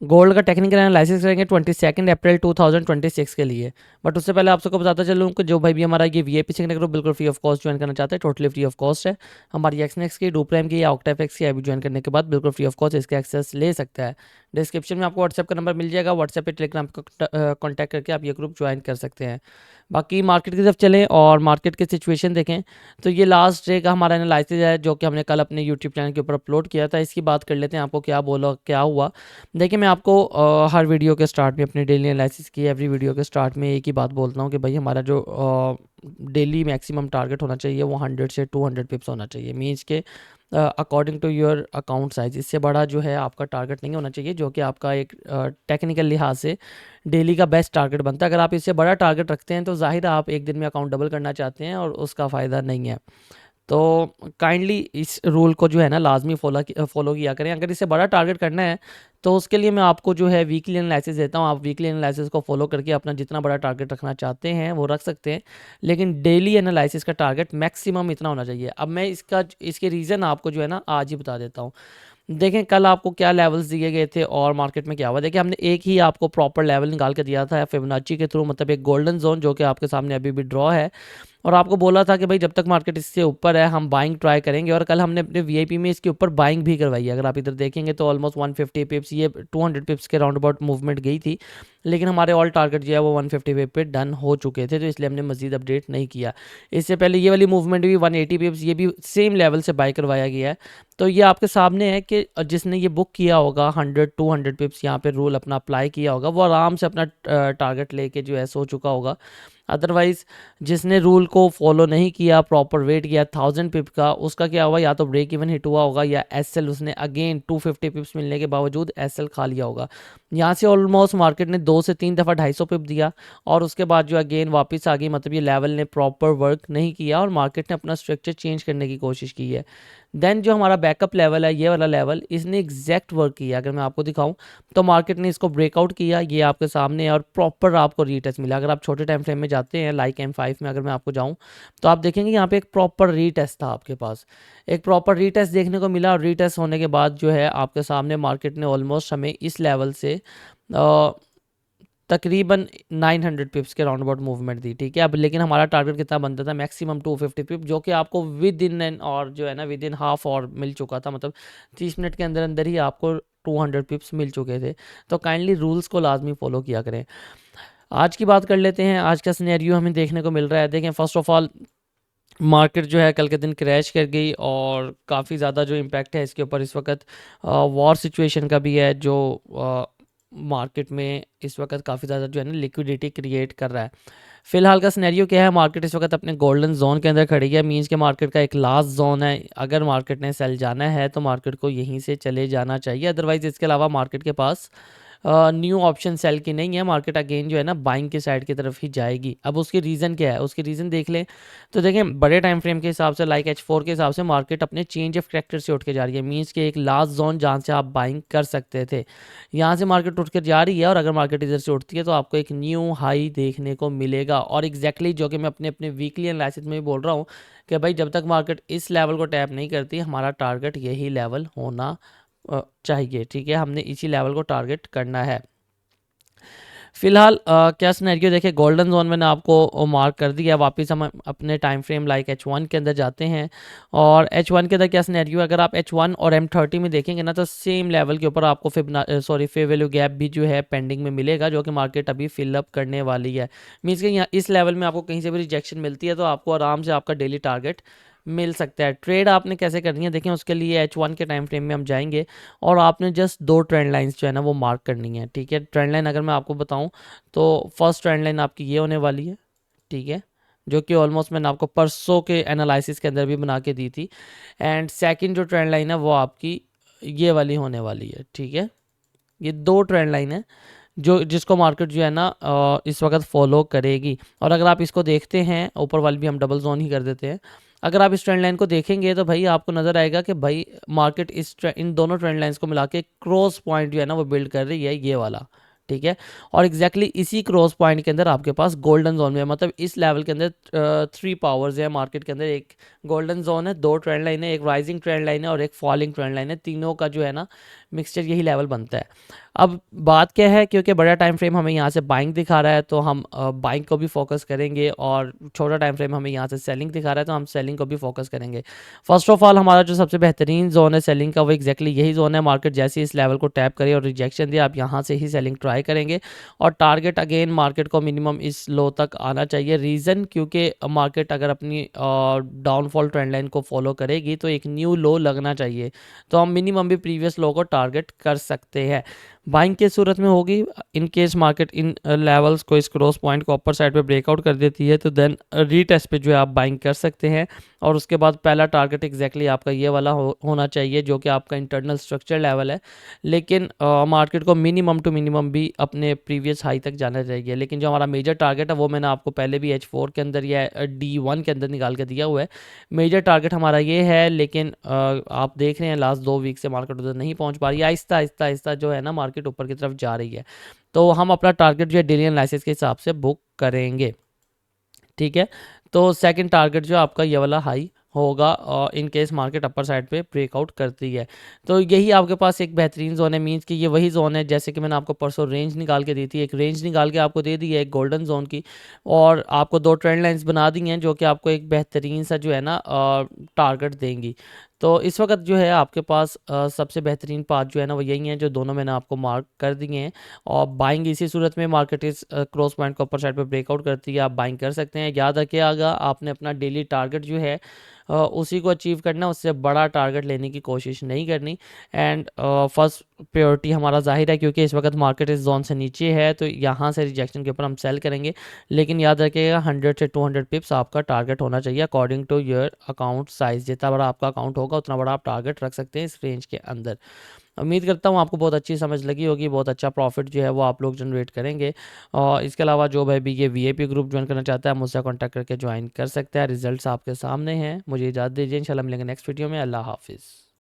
Gold का technical analysis करेंगे 22 अप्रैल 2026 के लिए। बट उससे पहले आप सबको बताता चलूँ कि जो भाई भी हमारा ये वीआईपी सीखने ग्रुप बिल्कुल फ्री ऑफ कॉस्ट ज्वाइन करना चाहते हैं, टोटली फ्री ऑफ कॉस्ट है। हमारी एक्सनेक्स की, डूप्राइम की या ऑक्टाफेक्स की ऐप ज्वाइन करने के बाद बिल्कुल फ्री ऑफ कॉस्ट इसके एक्सेस ले सकता है। डिस्क्रिप्शन में आपको व्हाट्सएप का नंबर मिल जाएगा, व्हाट्सएप पे टेलीग्राम को कॉन्टैक्ट करके आप ये ग्रुप ज्वाइन कर सकते हैं। बाकी मार्केट की तरफ चलें और मार्केट की सिचुएशन देखें तो ये लास्ट डे का हमारा एनालिसिस है जो कि हमने कल अपने यूट्यूब चैनल के ऊपर अपलोड किया था। इसकी बात कर लेते हैं, आपको क्या बोला क्या हुआ। देखिए मैं आपको हर वीडियो के स्टार्ट में अपनी डेली एनालिसिस की एवरी वीडियो के स्टार्ट में एक ही बात बोलता हूँ कि भाई हमारा जो डेली मैक्सिमम टारगेट होना चाहिए वो 100 से 200 पिप्स होना चाहिए। मीन्स के according to your account size, इससे बड़ा जो है आपका टारगेट नहीं होना चाहिए, जो कि आपका एक टेक्निकल लिहाज से डेली का बेस्ट टारगेट बनता है। अगर आप इससे बड़ा टारगेट रखते हैं तो जाहिर है आप एक दिन में अकाउंट डबल करना चाहते हैं और उसका फ़ायदा नहीं है। तो काइंडली इस रूल को जो है ना लाजमी फॉलो किया करें। अगर इससे बड़ा टारगेट करना है तो उसके लिए मैं आपको जो है वीकली एनालिसिस देता हूँ। आप वीकली एनालिसिस को फॉलो करके अपना जितना बड़ा टारगेट रखना चाहते हैं वो रख सकते हैं, लेकिन डेली एनालिसिस का टारगेट मैक्सिमम इतना होना चाहिए। अब मैं इसके रीज़न आपको जो है ना आज ही बता देता हूँ। देखें कल आपको क्या लेवल्स दिए गए थे और मार्केट में क्या हुआ। देखिए हमने एक ही आपको प्रॉपर लेवल निकाल के दिया था फिबोनाची के थ्रू, मतलब एक गोल्डन जोन जो कि आपके सामने अभी भी ड्रॉ है, और आपको बोला था कि भाई जब तक मार्केट इससे ऊपर है हम बाइंग ट्राई करेंगे। और कल हमने अपने वीआईपी में इसके ऊपर बाइंग भी करवाई है। अगर आप इधर देखेंगे तो ऑलमोस्ट 150 पिप्स, ये 200 पिप्स के राउंड अबाउट मूवमेंट गई थी, लेकिन हमारे ऑल टारगेट जो है वो 150 पिप पे डन हो चुके थे, तो इसलिए हमने मजीद अपडेट नहीं किया। इससे पहले ये वाली मूवमेंट भी 180 पिप्स, ये भी सेम लेवल से बाई करवाया गया है। तो ये आपके सामने है कि जिसने ये बुक किया होगा 100-200 पिप्स यहाँ पे रूल अपना अप्लाई किया होगा, वो आराम से अपना टारगेट लेके जो है सो चुका होगा। अदरवाइज़ जिसने रूल को फॉलो नहीं किया, प्रॉपर वेट किया 1000 पिप का, उसका क्या हुआ, या तो ब्रेक इवन हिट हुआ होगा या एसएल उसने अगेन 250 पिप्स मिलने के बावजूद एसएल खा लिया होगा। यहाँ से ऑलमोस्ट मार्केट ने 2 से 3 दफ़ा 250 पिप दिया और उसके बाद जो अगेन वापस आ गई, मतलब ये लेवल ने प्रॉपर वर्क नहीं किया और मार्केट ने अपना स्ट्रक्चर चेंज करने की कोशिश की है। देन जो हमारा बैकअप लेवल है, ये वाला लेवल, इसने एग्जैक्ट वर्क किया। अगर मैं आपको दिखाऊं तो मार्केट ने इसको ब्रेकआउट किया, ये आपके सामने है, और प्रॉपर आपको रीटेस्ट मिला। अगर आप छोटे टाइम फ्रेम में जाते हैं लाइक M5 में अगर मैं आपको जाऊं तो आप देखेंगे यहाँ पे एक प्रॉपर रीटेस्ट था आपके पास, एक प्रॉपर रीटेस्ट देखने को मिला। और रीटेस्ट होने के बाद जो है आपके सामने मार्केट ने ऑलमोस्ट हमें इस लेवल से तकरीबन 900 पिप्स के राउंड अबाउट मूवमेंट दी, ठीक है। अब लेकिन हमारा टारगेट कितना बनता था, मैक्सिमम 250 पिप, जो कि आपको विद इन एन और जो है ना विद इन हाफ और मिल चुका था, मतलब 30 मिनट के अंदर अंदर ही आपको 200 पिप्स मिल चुके थे। तो काइंडली रूल्स को लाजमी फॉलो किया करें। आज की बात कर लेते हैं, आज का सिनेरियो हमें देखने को मिल रहा है। देखें फर्स्ट ऑफ ऑल मार्केट जो है कल के दिन क्रैश कर गई और काफ़ी ज़्यादा जो इम्पैक्ट है इसके ऊपर इस वक्त वॉर सिचुएशन का भी है, जो मार्केट में इस वक्त काफ़ी ज़्यादा जो है ना लिक्विडिटी क्रिएट कर रहा है। फिलहाल का सिनेरियो क्या है, मार्केट इस वक्त अपने गोल्डन जोन के अंदर खड़ी है। मींस के मार्केट का एक लास्ट जोन है, अगर मार्केट ने सेल जाना है तो मार्केट को यहीं से चले जाना चाहिए। अदरवाइज़ इसके अलावा मार्केट के पास न्यू ऑप्शन सेल की नहीं है। मार्केट अगेन जो है ना बाइंग की साइड की तरफ ही जाएगी। अब उसकी रीज़न क्या है, उसकी रीज़न देख लें तो देखें बड़े टाइम फ्रेम के हिसाब से लाइक H4 के हिसाब से मार्केट अपने चेंज ऑफ करेक्टर से उठ के जा रही है। मींस के एक लास्ट जोन जहाँ से आप बाइंग कर सकते थे, यहाँ से मार्केट उठ कर जा रही है। और अगर मार्केट इधर से उठती है तो आपको एक न्यू हाई देखने को मिलेगा। और एग्जैक्टली जो कि मैं अपने अपने वीकली एनालिसिस में भी बोल रहा हूँ कि भाई जब तक मार्केट इस लेवल को टैप नहीं करती, हमारा टारगेट यही लेवल होना चाहिए, ठीक है। हमने इसी लेवल को टारगेट करना है। फिलहाल क्या सिनेरियो देखे, गोल्डन जोन मैंने आपको मार्क कर दिया। वापस हम अपने टाइम फ्रेम लाइक H1 के अंदर जाते हैं और H1 के अंदर क्या सिनेरियो है, अगर आप H1 और M30 में देखेंगे ना तो सेम लेवल के ऊपर आपको फे वैल्यू गैप भी जो है पेंडिंग में मिलेगा, जो कि मार्केट अभी फिलअप करने वाली है। मीन्स कि यहाँ इस लेवल में आपको कहीं से भी रिजेक्शन मिलती है तो आपको आराम से आपका डेली टारगेट मिल सकता है। ट्रेड आपने कैसे करनी है, देखें उसके लिए H1 के टाइम फ्रेम में हम जाएंगे और आपने जस्ट 2 ट्रेंड लाइंस जो है ना वो मार्क करनी है, ठीक है। ट्रेंड लाइन अगर मैं आपको बताऊं तो फर्स्ट ट्रेंड लाइन आपकी ये होने वाली है, ठीक है, जो कि ऑलमोस्ट मैंने आपको परसों के एनालिसिस के अंदर भी बना के दी थी। एंड सेकंड जो ट्रेंड लाइन है वो आपकी ये वाली होने वाली है, ठीक है। ये 2 ट्रेंड लाइन है जो जिसको मार्केट जो है ना इस वक्त फॉलो करेगी। और अगर आप इसको देखते हैं, ऊपर वाली भी हम डबल जोन ही कर देते हैं, अगर आप इस ट्रेंड लाइन को देखेंगे तो भाई आपको नज़र आएगा कि भाई मार्केट इन दोनों ट्रेंड लाइंस को मिला के क्रॉस पॉइंट जो है ना वो बिल्ड कर रही है, ये वाला, ठीक है। और एग्जैक्टली इसी क्रॉस पॉइंट के अंदर आपके पास गोल्डन जोन में है, मतलब इस लेवल के अंदर 3 पावर्स है मार्केट के अंदर। एक गोल्डन जोन है, 2 ट्रेंड लाइन है, एक राइजिंग ट्रेंड लाइन है और एक फॉलिंग ट्रेंड लाइन है। तीनों का जो है ना मिक्सचर यही लेवल बनता है। अब बात क्या है, क्योंकि बड़ा टाइम फ्रेम हमें यहाँ से बाइंग दिखा रहा है तो हम बाइंग को भी फोकस करेंगे, और छोटा टाइम फ्रेम हमें यहाँ से सेलिंग दिखा रहा है तो हम सेलिंग को भी फोकस करेंगे। फर्स्ट ऑफ ऑल हमारा जो सबसे बेहतरीन जोन है सेलिंग का वो एग्जैक्टली यही जोन है। मार्केट जैसे ही इस लेवल को टैप करे और रिजेक्शन दिया, आप यहाँ से ही सेलिंग ट्राई करेंगे, और टारगेट अगेन मार्केट को मिनिमम इस लो तक आना चाहिए। रीज़न क्योंकि मार्केट अगर अपनी डाउनफॉल ट्रेंड लाइन को फॉलो करेगी तो एक न्यू लो लगना चाहिए, तो हम मिनिमम भी प्रीवियस लो को टारगेट कर सकते हैं। बाइंग की सूरत में होगी, in case market in levels को, इस क्रॉस पॉइंट को अपर साइड पे ब्रेकआउट कर देती है तो देन रीटेस्ट पे जो है आप बाइंग कर सकते हैं। और उसके बाद पहला टारगेट एग्जैक्टली आपका ये वाला होना चाहिए जो कि आपका इंटरनल स्ट्रक्चर लेवल है। लेकिन मार्केट को मिनिमम टू मिनिमम भी अपने प्रीवियस हाई तक जाना चाहिए। लेकिन जो हमारा मेजर टारगेट है वो मैंने आपको पहले भी H4 के अंदर या D1 के अंदर निकाल के दिया हुआ है। मेजर टारगेट हमारा ये है, लेकिन आप देख रहे हैं लास्ट 2 वीक से मार्केट उधर नहीं पहुंच पा रही है। आहिस्ता आहिस्ता आहिस्ता जो है ना मार्केट ऊपर की तरफ जा रही है, तो हम अपना टारगेट जो है डेली एनालिसिस के हिसाब से बुक करेंगे। ठीक है, तो सेकंड टारगेट जो आपका ये वाला हाई होगा in case market upper side पे ब्रेकआउट करती है। तो यही आपके पास एक बेहतरीन जोन है, मींस कि ये वही जोन है जैसे कि मैंने आपको परसों रेंज निकाल के दी थी। एक रेंज निकाल के आपको दे दी है एक गोल्डन जोन की, और आपको 2 ट्रेंड लाइंस बना दी हैं जो कि आपको एक बेहतरीन सा जो है ना टारगेट देंगी। तो इस वक्त जो है आपके पास सबसे बेहतरीन पाथ जो है ना वो यही है जो दोनों मैंने आपको मार्क कर दिए हैं। और बाइंग इसी सूरत में मार्केट इस क्रॉस पॉइंट को अपर साइड पे ब्रेकआउट करती है, आप बाइंग कर सकते हैं। याद रखिएगा आपने अपना डेली टारगेट जो है उसी को अचीव करना, उससे बड़ा टारगेट लेने की कोशिश नहीं करनी। एंड फर्स्ट प्रायोरिटी हमारा जाहिर है क्योंकि इस वक्त मार्केट इस जोन से नीचे है तो यहाँ से रिजेक्शन के ऊपर हम सेल करेंगे। लेकिन याद रखिएगा 100 से 200 पिप्स आपका टारगेट होना चाहिए according to your account size. जितना बड़ा आपका अकाउंट होगा उतना बड़ा आप टारगेट रख सकते हैं इस रेंज के अंदर। उम्मीद करता हूँ आपको बहुत अच्छी समझ लगी होगी, बहुत अच्छा प्रॉफिट जो है वो आप लोग जनरेट करेंगे। और इसके अलावा जो भाई भी ये VIP ग्रुप ज्वाइन करना चाहता है मुझसे कॉन्टैक्ट करके ज्वाइन कर सकते हैं। रिजल्ट्स आपके सामने हैं। मुझे इजाज़त दीजिए, इंशाल्लाह मिलेंगे नेक्स्ट वीडियो में। अल्लाह हाफिज़।